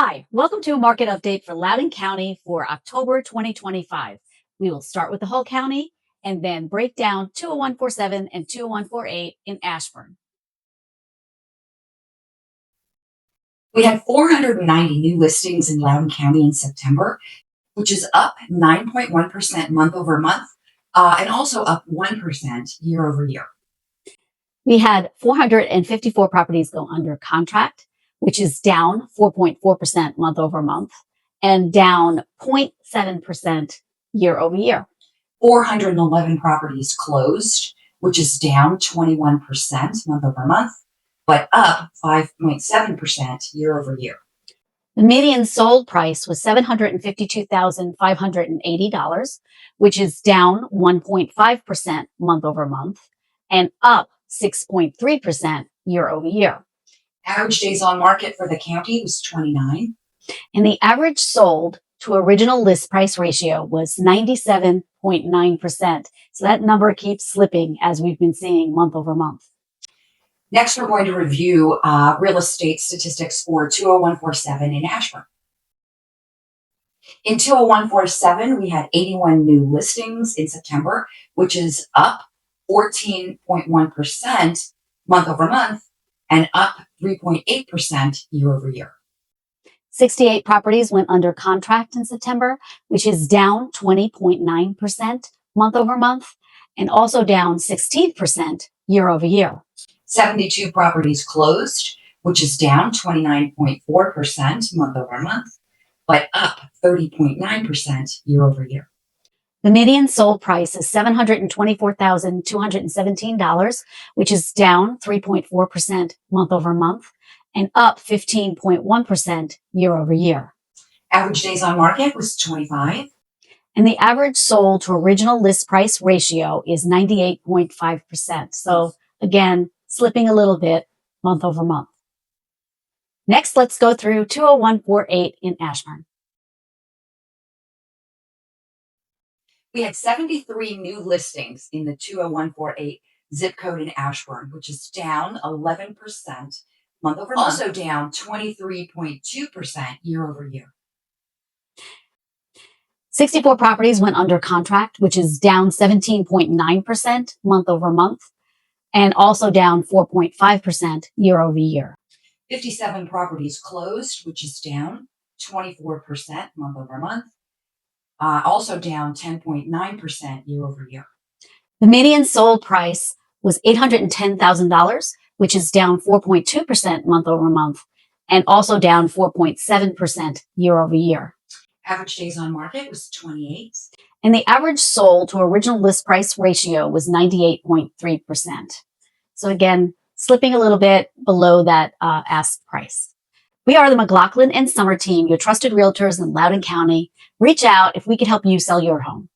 Hi, welcome to a market update for Loudoun County for October 2025. We will start with the whole county and then break down 20147 and 20148 in Ashburn. We had 490 new listings in Loudoun County in September, which is up 9.1% month over month, and also up 1% year over year. We had 454 properties go under contract, which is down 4.4% month over month and down 0.7% year over year. 411 properties closed, which is down 21% month over month, but up 5.7% year over year. The median sold price was $752,580, which is down 1.5% month over month and up 6.3% year over year. Average days on market for the county was 29. And the average sold to original list price ratio was 97.9%. So that number keeps slipping as we've been seeing month over month. Next, we're going to review real estate statistics for 20147 in Ashburn. In 20147, we had 81 new listings in September, which is up 14.1% month over month and up 3.8% year over year. 68 properties went under contract in September, which is down 20.9% month over month and also down 16% year over year. 72 properties closed, which is down 29.4% month over month, but up 30.9% year over year. The median sold price is $724,217, which is down 3.4% month over month and up 15.1% year over year. Average days on market was 25. And the average sold to original list price ratio is 98.5%. So again, slipping a little bit month over month. Next, let's go through 20148 in Ashburn. We had 73 new listings in the 20148 zip code in Ashburn, which is down 11% month over month, also down 23.2% year over year. 64 properties went under contract, which is down 17.9% month over month and also down 4.5% year over year. 57 properties closed, which is down 24% month over month, also down 10.9% year over year. The median sold price was $810,000, which is down 4.2% month over month and also down 4.7% year over year. Average days on market was 28. And the average sold to original list price ratio was 98.3%. So again, slipping a little bit below that asked price. We are the McLoughlin and Sommer team, your trusted realtors in Loudoun County. Reach out if we could help you sell your home.